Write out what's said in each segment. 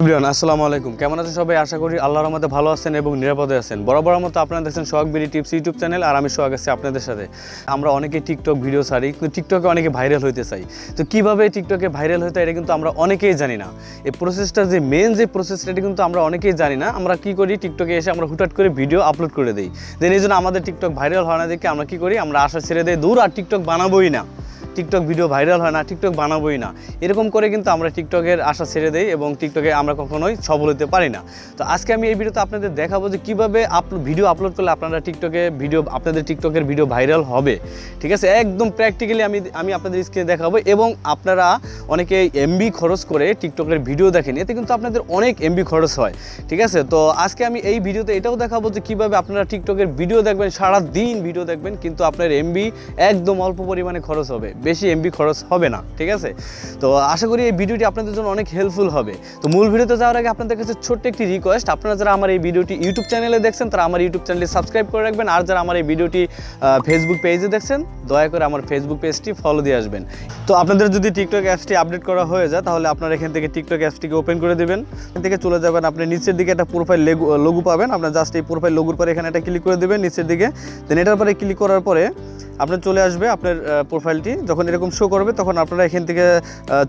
Everyone আসসালামু আলাইকুম, কেমন আছেন সবাই? আশা করি আল্লাহর রহমতে ভালো আছেন এবং নিরাপদে আছেন। বরাবরের মতো আপনারা দেখছেন সোহাগ বিডি টিপস ইউটিউব চ্যানেল, আর আমি সোহাগ আছি আপনাদের সাথে। আমরা অনেকেই টিকটক ভিডিও ছাড়ি, কিন্তু টিকটকে অনেকে ভাইরাল হইতে চাই। তো কীভাবে টিকটকে ভাইরাল হতে এটা কিন্তু আমরা অনেকেই জানি না। এই প্রসেসটা যে মেন যে প্রসেসটা এটা কিন্তু আমরা অনেকেই জানি না। আমরা কী করি, টিকটকে এসে আমরা হুটহাট করে ভিডিও আপলোড করে দিই। দেন এই জন্য আমাদের টিকটক ভাইরাল হয় না দেখে আমরা কী করি, আমরা আশা ছেড়ে দিই, দূর আর টিকটক বানাবোই না, টিকটক ভিডিও ভাইরাল হয় না, টিকটক বানাবোই না, এরকম করে কিন্তু আমরা টিকটকের আশা ছেড়ে দেই এবং টিকটকে আমরা কখনোই সফল হতে পারি না। তো আজকে আমি এই ভিডিওতে আপনাদের দেখাবো যে কীভাবে ভিডিও আপলোড করলে আপনারা টিকটকে ভিডিও আপনাদের টিকটকের ভিডিও ভাইরাল হবে। ঠিক আছে, একদম প্র্যাকটিক্যালি আমি আপনাদের স্ক্রিনে দেখাবো। এবং আপনারা অনেকে এমবি খরচ করে টিকটকের ভিডিও দেখেন, এতে কিন্তু আপনাদের অনেক এমবি খরচ হয়। ঠিক আছে, তো আজকে আমি এই ভিডিওতে এটাও দেখাবো যে কীভাবে আপনারা টিকটকের ভিডিও দেখবেন, সারাদিন ভিডিও দেখবেন, কিন্তু আপনার এমবি একদম অল্প পরিমাণে খরচ হবে, বেশি এমবি খরচ হবে না। ঠিক আছে, তো আশা করি এই ভিডিওটি আপনাদের জন্য অনেক হেল্পফুল হবে। তো মূল ভিডিওতে যাওয়ার আগে আপনাদের কাছে ছোট্ট একটি রিকোয়েস্ট, আপনারা যারা আমার এই ভিডিওটি ইউটিউব চ্যানেলে দেখছেন তারা আমার ইউটিউব চ্যানেলটি সাবস্ক্রাইব করে রাখবেন, আর যারা আমার এই ভিডিওটি ফেসবুক পেজে দেখছেন দয়া করে আমার ফেসবুক পেজটি ফলো দিয়ে আসবেন। তো আপনাদের যদি টিকটক অ্যাপসটি আপডেট করা হয়ে যায় তাহলে আপনারা এখান থেকে টিকটক অ্যাপসটিকে ওপেন করে দেবেন। এখান থেকে চলে যাবেন, আপনি নিচের দিকে একটা প্রোফাইল লোগো পাবেন, আপনার জাস্ট এই প্রোফাইল লোগোর পরে এখানে একটা ক্লিক করে দেবেন নিচের দিকে। দেন এটার পরে ক্লিক করার পরে আপনার চলে আসবে আপনার প্রোফাইলটি। যখন এরকম শো করবে তখন আপনারা এখান থেকে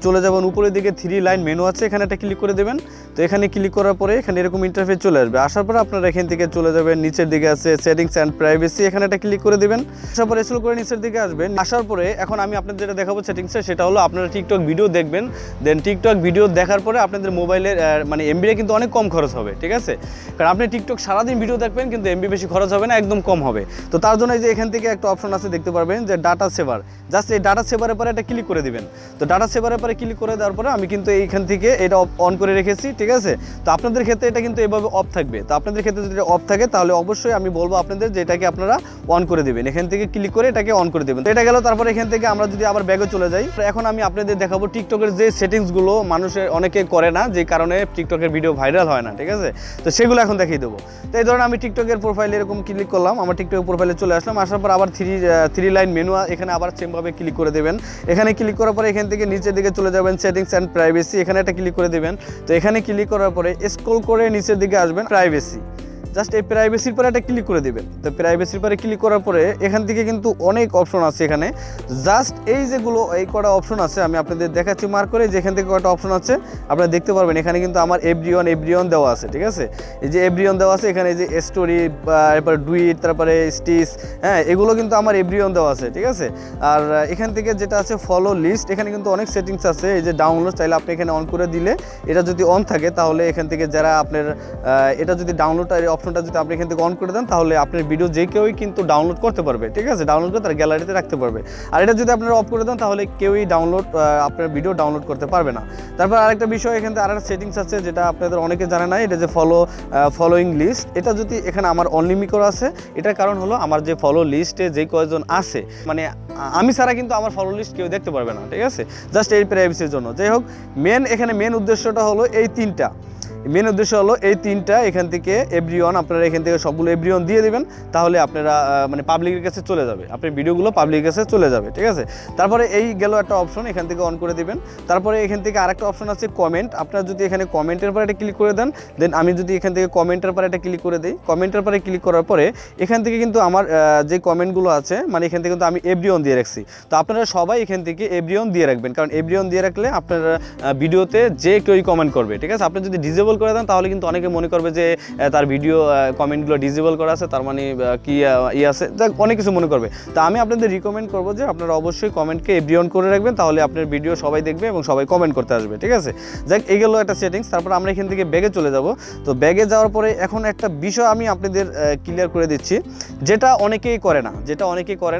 চলে যাবেন, উপরের দিকে 3 লাইন মেনু আছে, এখানে একটা ক্লিক করে দেবেন। তো এখানে ক্লিক করার পরে এখানে এরকম ইন্টারফেস চলে আসবে। আসার পরে আপনারা এখান থেকে চলে যাবেন, নিচের দিকে আছে সেটিংস অ্যান্ড প্রাইভেসি, এখানে একটা ক্লিক করে দেবেন। আসার পরে স্ক্রল করে নিচের দিকে আসবেন। আসার পরে এখন আমি আপনাদের যেটা দেখাবো সেটিংসে, সেটা হলো আপনারা টিকটক ভিডিও দেখবেন। দেন টিকটক ভিডিও দেখার পরে আপনাদের মোবাইলের মানে এমবিটা কিন্তু অনেক কম খরচ হবে। ঠিক আছে, কারণ আপনি টিকটক সারাদিন ভিডিও দেখবেন কিন্তু এমবি বেশি খরচ হবে না, একদম কম হবে। তো তার জন্য এই যে এখান থেকে একটা অপশন আছে দেখতে পারবেন যে ডাটা সেভার, জাস্ট এই ডাটা সেভারের পরে একটা ক্লিক করে দিবেন। তো ডাটা সেভারের পরে ক্লিক করে দেওয়ার পরে আমি কিন্তু এইখান থেকে এটা অন করে রেখেছি। ঠিক আছে, তো আপনাদের ক্ষেত্রে এটা কিন্তু এভাবে অফ থাকবে। তো আপনাদের ক্ষেত্রে যদি অফ থাকে তাহলে অবশ্যই আমি বলবো আপনাদের যে এটাকে আপনারা অন করে দেবেন, এখান থেকে ক্লিক করে এটাকে অন করে দেবেন। তো এটা গেল। তারপরে এখান থেকে আমরা যদি আবার ব্যাগে চলে যাই, এখন আমি আপনাদের দেখাবো টিকটকের যে সেটিংসগুলো মানুষের অনেকে করে না, যে কারণে টিকটকের ভিডিও ভাইরাল হয় না। ঠিক আছে, তো সেগুলো এখন দেখিয়ে দেবো। তো এই ধরনের আমি টিকটকের প্রোফাইলে এরকম ক্লিক করলাম, আমার টিকটকের প্রোফাইলে চলে আসলাম। আসার পর আবার থ্রি লাইন মেনু, এখানে আবার সেমভাবে ক্লিক করে দেবেন। এখানে ক্লিক করার পরে এখান থেকে নিচের দিকে চলে যাবেন সেটিংস অ্যান্ড প্রাইভেসি, এখানে একটা ক্লিক করে দেবেন। তো এখানে ক্লিক করার পরে স্ক্রল করে নিচের দিকে আসবেন প্রাইভেসি, জাস্ট এই প্রাইভেসির পরে একটা ক্লিক করে দেবেন। তো প্রাইভেসির পরে ক্লিক করার পরে এখান থেকে কিন্তু অনেক অপশন আছে। এখানে জাস্ট এই যেগুলো এই কটা অপশন আছে আমি আপনাদের দেখাচ্ছি মার্ক করে, যে এখান থেকে কটা অপশন আছে আপনারা দেখতে পারবেন। এখানে কিন্তু আমার এভরিওয়ান দেওয়া আছে। ঠিক আছে, এই যে এভরিওয়ান দেওয়া আছে, এখানে এই যে স্টোরি, এরপর ডুইট, তারপরে স্টিচ, হ্যাঁ এগুলো কিন্তু আমার এভরিওয়ান দেওয়া আছে। ঠিক আছে, আর এখান থেকে যেটা আছে ফলো লিস্ট, এখানে কিন্তু অনেক সেটিংস আছে। এই যে ডাউনলোড চাইলে আপনি এখানে অন করে দিলে, এটা যদি অন থাকে তাহলে এখান থেকে যারা আপনার এটা যদি ডাউনলোড অপশনটা যদি আপনি এখান থেকে অন করে দেন তাহলে আপনার ভিডিও যে কেউই কিন্তু ডাউনলোড করতে পারবে। ঠিক আছে, ডাউনলোড করে তার গ্যালারিতে রাখতে পারবে। আর এটা যদি আপনারা অফ করে দেন তাহলে কেউই আপনার ভিডিও ডাউনলোড করতে পারবে না। তারপর আরেকটা বিষয়, এখান থেকে আরেকটা সেটিংস আছে যেটা আপনাদের অনেকে জানে না, এটা যে ফলোইং লিস্ট, এটা যদি এখানে আমার অনলিমি করা আছে। এটার কারণ হলো আমার যে ফলো লিস্টে যে কয়জন আছে, মানে আমি ছাড়া কিন্তু আমার ফলো লিস্ট কেউ দেখতে পারবে না। ঠিক আছে, জাস্ট এই প্রাইভেসির জন্য। যাই হোক, এখানে মেন উদ্দেশ্যটা হলো এই তিনটা। এখান থেকে এভরিওয়ান, আপনারা এখান থেকে সবগুলো এভরিওয়ান দিয়ে দেবেন, তাহলে আপনারা মানে পাবলিকের কাছে চলে যাবে, আপনার ভিডিওগুলো পাবলিকের কাছে চলে যাবে। ঠিক আছে, তারপরে এই গেল একটা অপশন, এখান থেকে অন করে দিবেন। তারপরে এখান থেকে আরেকটা অপশন আছে কমেন্ট, আপনারা যদি এখানে কমেন্টের পরে একটা ক্লিক করে দেন, দেন আমি যদি এখান থেকে কমেন্টের পরে একটা ক্লিক করে দিই, কমেন্টের পরে ক্লিক করার পরে এখান থেকে কিন্তু আমার যে কমেন্টগুলো আছে, মানে এখান থেকে কিন্তু আমি এভরিওয়ান দিয়ে রাখছি। তো আপনারা সবাই এখান থেকে এভরিওয়ান দিয়ে রাখবেন, কারণ এভরিওয়ান দিয়ে রাখলে আপনার ভিডিওতে যে কেউই কমেন্ট করবে। ঠিক আছে, আপনি যদি ডিজেবল করে দেন তাহলে কিন্তু অনেকে মনে করবে যে তার ভিডিও কমেন্টগুলো ডিজেবল করা আছে, তার মানে কি আছে, অনেক কিছু মনে করবে। তো আমি আপনাদের রিকমেন্ড করবো যে আপনারা অবশ্যই কমেন্টকে এভরিওয়ান করে রাখবেন, তাহলে আপনার ভিডিও সবাই দেখবে এবং সবাই কমেন্ট করতে আসবে। ঠিক আছে, যাক এই গেল একটা সেটিংস। তারপর আমরা এখান থেকে ব্যাগে চলে যাব। তো ব্যাগে যাওয়ার পরে এখন একটা বিষয় আমি আপনাদের ক্লিয়ার করে দিচ্ছি, যেটা অনেকেই করে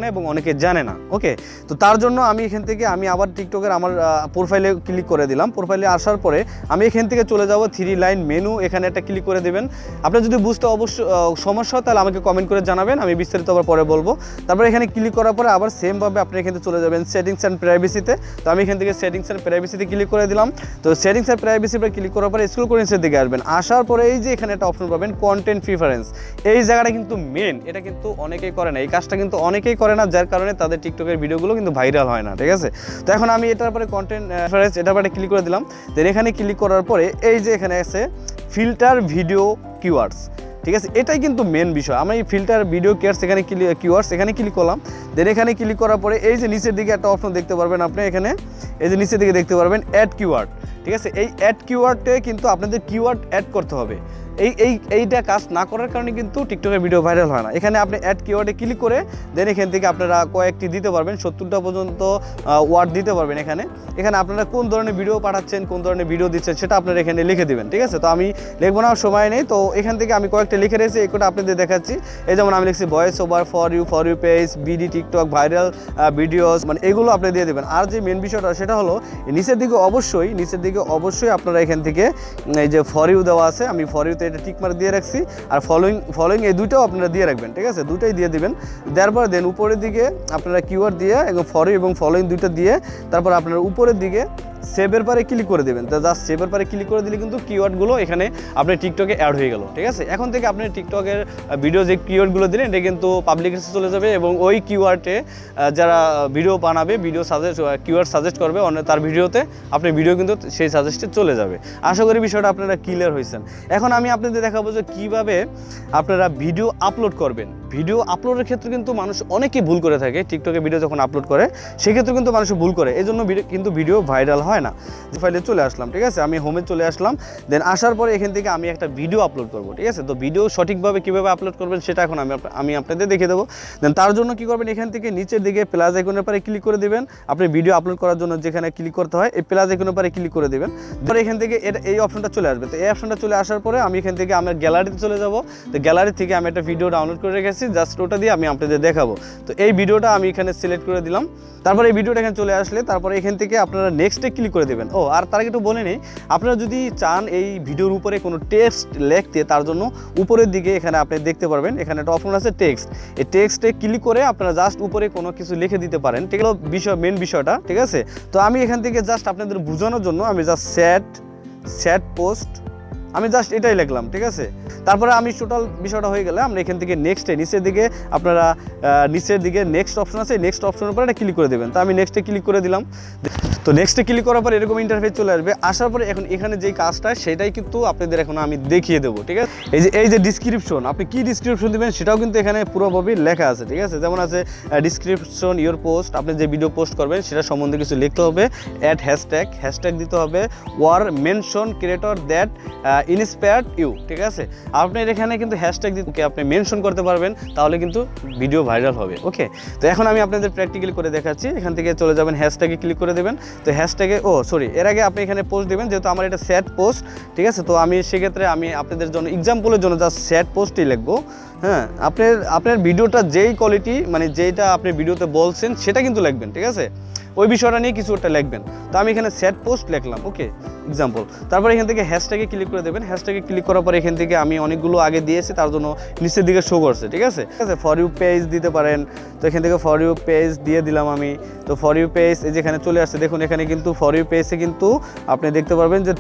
না এবং অনেকে জানে না। ওকে, তো তার জন্য আমি এখান থেকে আবার টিকটকের আমার প্রোফাইলে ক্লিক করে দিলাম। প্রোফাইলে আসার পরে আমি এখান থেকে চলে যাব লাইন মেনু এখানে একটা ক্লিক করে দেবেন। আপনার যদি বুঝতে অবশ্য সমস্যা হয় তাহলে আমাকে কমেন্ট করে জানাবেন, আমি বিস্তারিত আবার পরে বলবো। তারপরে এখানে ক্লিক করার পরে আবার সেমভাবে আপনি এখানে চলে যাবেন সেটিংস অ্যান্ড প্রাইভেসিতে। তো আমি এখান থেকে সেটিংস অ্যান্ড প্রাইভেসিতে ক্লিক করে দিলাম। তো সেটিংস অ্যান্ড প্রাইভেসিতে ক্লিক করার পরে স্ক্রল করে নিচের দিকে আসবেন। আসার পরে এই যে এখানে একটা অপশন পাবেন কন্টেন্ট প্রিফারেন্স, এই জায়গাটা কিন্তু মেন, এটা কিন্তু অনেকেই করে না, এই কাজটা কিন্তু অনেকেই করে না, যার কারণে তাদের টিকটকের ভিডিওগুলো কিন্তু ভাইরাল হয় না, ঠিক আছে। তো এখন আমি এটার পরে কন্টেন্ট প্রিফারেন্স এটার পরে ক্লিক করে দিলাম। দেন এখানে ক্লিক করার পরে এই যে এখানে আছে ফিল্টার ভিডিও কিওয়ার্ডস, ঠিক আছে, এটাই কিন্তু মেন বিষয়। আমি এই ফিল্টার ভিডিও এখানে কিওয়ার্ডস এখানে ক্লিক করলাম। দেন এখানে ক্লিক করার পরে এই যে নিচের দিকে একটা অপশন দেখতে পারবেন আপনি, এখানে এই যে নিচের দিকে দেখতে পারবেন অ্যাড কিওয়ার্ড, ঠিক আছে। এই অ্যাড কিওয়ার্ডে কিন্তু আপনাদের কিওয়ার্ড অ্যাড করতে হবে। এইটা কাজ না করার কারণে কিন্তু টিকটকের ভিডিও ভাইরাল হয় না। এখানে আপনি অ্যাড কিওয়ার্ডে ক্লিক করে দেন এখান থেকে আপনারা কয়েকটি দিতে পারবেন, 70টা পর্যন্ত ওয়ার্ড দিতে পারবেন। এখানে আপনারা কোন ধরনের ভিডিও পাঠাচ্ছেন, কোন ধরনের ভিডিও দিচ্ছেন সেটা আপনারা এখানে লিখে দেবেন, ঠিক আছে। তো আমি লিখবো না, সময় নেই। তো এখান থেকে আমি কয়েকটা লিখে রেখেছি, এই কোটা আপনাদের দেখাচ্ছি। এই যেমন আমি লিখছি voice over, for you page, BD TikTok, viral videos, মানে এগুলো আপনি দিয়ে দেবেন। আর যে মেন বিষয়টা সেটা হলো নিচের দিকে অবশ্যই আপনারা এখান থেকে এই যে ফর ইউ দেওয়া আছে, আমি ফর ইউতে এটা টিক মার্ক দিয়ে রাখছি। আর ফলোইং এই দুইটাও আপনারা দিয়ে রাখবেন, ঠিক আছে, দুটাই দিয়ে দিবেন। তারপর দেন উপরের দিকে আপনারা কিওয়ার্ড দিয়ে এবং ফর ইউ এবং ফলোইং দুইটা দিয়ে তারপর আপনারা উপরের দিকে সেভের পারে ক্লিক করে দেবেন। তো জাস্ট সেভের পারে ক্লিক করে দিলে কিন্তু কিওয়ার্ডগুলো এখানে আপনার টিকটকে অ্যাড হয়ে গেল, ঠিক আছে। এখন থেকে আপনি টিকটকের ভিডিও যে কিওয়ার্ডগুলো দিলেন এটা কিন্তু পাবলিক কাছে চলে যাবে এবং ওই কিওয়ার্ডে যারা ভিডিও বানাবে, ভিডিও কিওয়ার্ড সাজেস্ট করবে তার ভিডিওতে আপনার ভিডিও কিন্তু সেই সাজেস্টে চলে যাবে। আশা করি বিষয়টা আপনারা ক্লিয়ার হয়েছেন। এখন আমি আপনাদের দেখাবো যে কীভাবে আপনারা ভিডিও আপলোড করবেন। ভিডিও আপলোডের ক্ষেত্রে কিন্তু মানুষ অনেকেই ভুল করে থাকে, টিকটকে ভিডিও যখন আপলোড করে সেক্ষেত্রে কিন্তু মানুষ ভুল করে, এই জন্য কিন্তু ভিডিও ভাইরাল হয় না। যে ফাইলে চলে আসলাম, ঠিক আছে, আমি হোমে চলে আসলাম। দেন আসার পরে এখান থেকে আমি একটা ভিডিও আপলোড করব, ঠিক আছে। তো ভিডিও সঠিকভাবে কীভাবে আপলোড করবেন সেটা এখন আমি আপনাদের দেখিয়ে দেবো। দেন তার জন্য কী করবেন, এখান থেকে নিচের দিকে প্লাস আইকনের পরে ক্লিক করে দেবেন। আপনি ভিডিও আপলোড করার জন্য যেখানে ক্লিক করতে হয় এই প্লাস আইকনের পরে ক্লিক করে দেবেন। তারপরে এখান থেকে এই অপশনটা চলে আসবে। তো এই অপশনটা চলে আসার পরে আমি এখান থেকে আমার গ্যালারিতে চলে যাব। তো গ্যালারি থেকে আমি একটা ভিডিও ডাউনলোড করে রেখেছি, জাস্ট ওটা দিয়ে আমি আপনাদের দেখাবো। তো এই ভিডিওটা আমি এখানে সিলেক্ট করে দিলাম। তারপরে এই ভিডিওটা এখানে চলে আসলে তারপরে এখান থেকে আপনারা নেক্সটে ক্লিক করে দেবেন। আর তার আগে একটু বলে নেই, আপনারা যদি চান এই ভিডিওর উপরে কোনো টেক্সট লিখতে, তার জন্য উপরের দিকে এখানে আপনি দেখতে পারবেন এখানে একটা অপশন আছে টেক্সট। এই টেক্সটে ক্লিক করে আপনারা জাস্ট উপরে কোনো কিছু লিখে দিতে পারেন, ঠিক আছে, মেন বিষয়টা, ঠিক আছে। তো আমি এখান থেকে জাস্ট আপনাদের বোঝানোর জন্য আমি জাস্ট স্যাট পোস্ট আমি জাস্ট এটাই লিখলাম, ঠিক আছে। তারপরে আমি টোটাল বিষয়টা হয়ে গেলে আমরা এখান থেকে নিচের দিকে নেক্সট অপশন আছে, নেক্সট অপশনের উপরে এটা ক্লিক করে দেবেন। তো আমি নেক্সটে ক্লিক করে দিলাম। তো নেক্সটে ক্লিক করার পর এরকম ইন্টারফেস চলে আসবে। আসার পরে এখন এখানে যেই কাজটা সেটাই কিন্তু আপনাদের এখন আমি দেখিয়ে দেবো, ঠিক আছে। এই যে ডিসক্রিপশন, আপনি কি ডিসক্রিপশন দেবেন সেটাও কিন্তু এখানে পুরোভাবে লেখা আছে, ঠিক আছে। যেমন আছে ডিসক্রিপশন ইওর পোস্ট, আপনি যে ভিডিও পোস্ট করবেন সেটা সম্বন্ধে কিছু লিখতে হবে, অ্যাড হ্যাশট্যাগ দিতে হবে, or mention creator that inspired you, ঠিক আছে। আপনার এখানে কিন্তু হ্যাশট্যাগ দিতে আপনি মেনশন করতে পারবেন, তাহলে কিন্তু ভিডিও ভাইরাল হবে, ওকে। তো এখন আমি আপনাদের প্র্যাকটিক্যালি করে দেখাচ্ছি। এখান থেকে চলে যাবেন, হ্যাশট্যাগে ক্লিক করে দেবেন। তো হ্যাশট্যাগে এর আগে আপনি এখানে পোস্ট দেবেন, যেহেতু আমার এটা স্যাট পোস্ট, ঠিক আছে। তো আমি সেক্ষেত্রে আমি আপনাদের জন্য এক্সাম্পলের জন্য জাস্ট স্যাট পোস্টই লিখবো। হ্যাঁ, আপনার ভিডিওটা যেই কোয়ালিটি, মানে যেটা আপনি ভিডিওতে বলছেন সেটা কিন্তু লিখবেন, ঠিক আছে, ওই বিষয়টা নিয়ে কিছু একটা লিখবেন। তো আমি এখানে স্যাট পোস্ট লিখলাম, ওকে, এক্সাম্পল। তারপর এখান থেকে হ্যাশট্যাগে ক্লিক করে দেবেন। হ্যাশট্যাগে ক্লিক করার পর এখান থেকে আমি অনেকগুলো আগে দিয়েছি, তার জন্য নিচের দিকে শো করছে, ঠিক আছে। ফর ইউ পেজ দিতে পারেন। তো এখান থেকে ফর ইউ পেজ দিয়ে দিলাম আমি। তো ফর ইউ পেজ এই যেখানে চলে আসছে, দেখুন এখানে কিন্তু ফর ইউ পেজে কিন্তু আপনি দেখতে পারবেন যে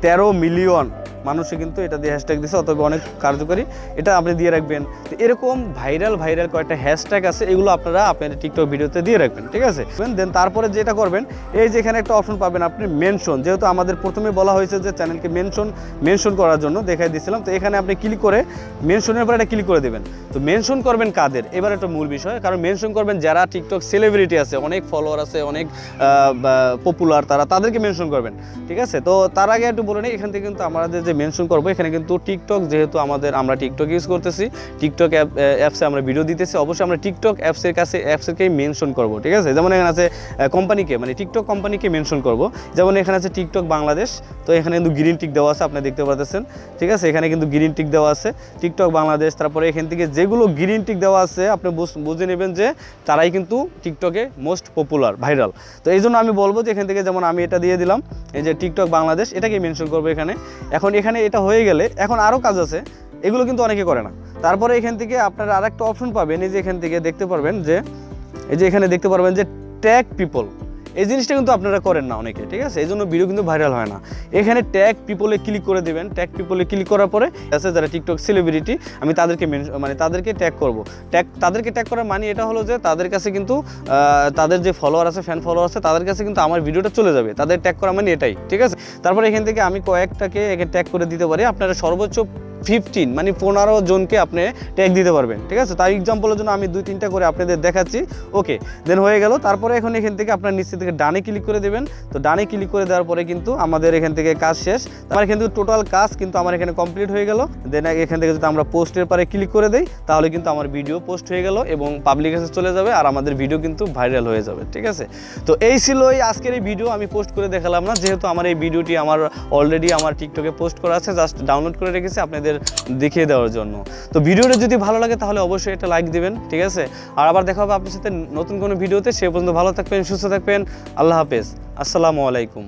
13 মিলিয়ন মানুষে কিন্তু এটা দিয়ে হ্যাশট্যাগ দিচ্ছে, অতএব অনেক কার্যকরী, এটা আপনি দিয়ে রাখবেন। তো এরকম ভাইরাল কয়েকটা হ্যাশট্যাগ আছে, এগুলো আপনারা আপনাদের টিকটক ভিডিওতে দিয়ে রাখবেন, ঠিক আছে। দেন তারপরে যেটা করবেন, এই যে এখানে একটা অপশন পাবেন আপনি মেনশন, যেহেতু আমাদের প্রথমে বলা হয়েছে যে চ্যানেলকে মেনশন করার জন্য দেখাই দিয়েছিলাম। তো এখানে আপনি ক্লিক করে মেনশনের পরে এটা ক্লিক করে দেবেন। তো মেনশন করবেন কাদের, এবার একটা মূল বিষয়, কারণ মেনশন করবেন যারা টিকটক সেলিব্রিটি আছে, অনেক ফলোয়ার আছে, অনেক পপুলার, তাদেরকে মেনশন করবেন, ঠিক আছে। তো তার আগে একটু বলে নিই, এখান থেকে কিন্তু আমাদের যে মেনশন করবো, এখানে কিন্তু টিকটক, যেহেতু আমরা টিকটক ইউজ করতেছি, টিকটক অ্যাপসে আমরা ভিডিও দিতেছি, অবশ্যই আমরা টিকটক অ্যাপসেরকেই মেনশন করবো। করব, ঠিক আছে। যেমন এখানে আছে কোম্পানিকে, মানে টিকটক কোম্পানিকে মেনশন করব। যেমন এখানে আছে টিকটক বাংলাদেশ, তো এখানে কিন্তু গ্রিন টিক দেওয়া আছে, আপনি দেখতে পাচ্ছেন, ঠিক আছে। এখানে কিন্তু গ্রিন টিক দেওয়া আছে টিকটক বাংলাদেশ। তারপরে এখান থেকে যেগুলো গ্রিন টিক দেওয়া আছে আপনি বুঝে নেবেন যে তারাই কিন্তু টিকটকে মোস্ট পপুলার, ভাইরাল। তো এই জন্য আমি বলবো যে এখান থেকে, যেমন আমি এটা দিয়ে দিলাম, এই যে টিকটক বাংলাদেশ, এটাকে মেনশন করবো এখানে। এখন এখানে এটা হয়ে গেলে এখন আরও কাজ আছে, এগুলো কিন্তু অনেকে করে না। তারপরে এখান থেকে আপনারা আরেকটা অপশন পাবেন, এই যে এখান থেকে দেখতে পারবেন যে, এই যে এখানে দেখতে পারবেন যে ট্যাগ পিপল, এই জিনিসটা কিন্তু আপনারা করেন না অনেকে, ঠিক আছে। এই জন্য ভিডিও কিন্তু ভাইরাল হয় না। এখানে ট্যাগ পিপলে ক্লিক করে দেবেন। ট্যাগ পিপলে ক্লিক করার পরে আছে যারা টিকটক সেলিব্রিটি, আমি তাদেরকে মানে তাদেরকে ট্যাগ করব। তাদেরকে ট্যাগ করার মানে এটা হলো যে তাদের কাছে কিন্তু তাদের যে ফলোয়ার আছে, ফ্যান ফলোয়ার আছে, তাদের কাছে কিন্তু আমার ভিডিওটা চলে যাবে। তাদের ট্যাগ করা মানে এটাই, ঠিক আছে। তারপরে এখান থেকে আমি কয়েকটাকে এখানে ট্যাগ করে দিতে পারি। আপনারা সর্বোচ্চ 15 মানে 15 জনকে আপনি ট্যাগ দিতে পারবেন, ঠিক আছে। তার এক্সাম্পলের জন্য আমি 2-3টা করে আপনাদের দেখাচ্ছি। ওকে, দেন হয়ে গেল। তারপরে এখন এখান থেকে আপনার নিচে থেকে ডানে ক্লিক করে দেবেন। তো ডানে ক্লিক করে দেওয়ার পরে কিন্তু আমাদের এখান থেকে কাজ শেষ। আমার কিন্তু টোটাল কাজ কিন্তু আমার এখানে কমপ্লিট হয়ে গেল। দেন এখান থেকে যদি আমরা পোস্টের পারে ক্লিক করে দেই, তাহলে কিন্তু আমার ভিডিও পোস্ট হয়ে গেল এবং পাবলিক কাছে চলে যাবে, আর আমাদের ভিডিও কিন্তু ভাইরাল হয়ে যাবে, ঠিক আছে। তো এই ছিল এই আজকের এই ভিডিও। আমি পোস্ট করে দেখালাম না, যেহেতু আমার এই ভিডিওটি আমার অলরেডি আমার টিকটকে পোস্ট করা আছে, জাস্ট ডাউনলোড করে রেখেছি আপনাদের দেখিয়ে দেওয়ার জন্য। তো ভিডিওটা যদি ভালো লাগে তাহলে অবশ্যই একটা লাইক দিবেন, ঠিক আছে। আর আবার দেখা হবে আপনার সাথে নতুন কোনো ভিডিওতে। সে পর্যন্ত ভালো থাকবেন, সুস্থ থাকবেন। আল্লাহ হাফেজ, আসসালামু আলাইকুম।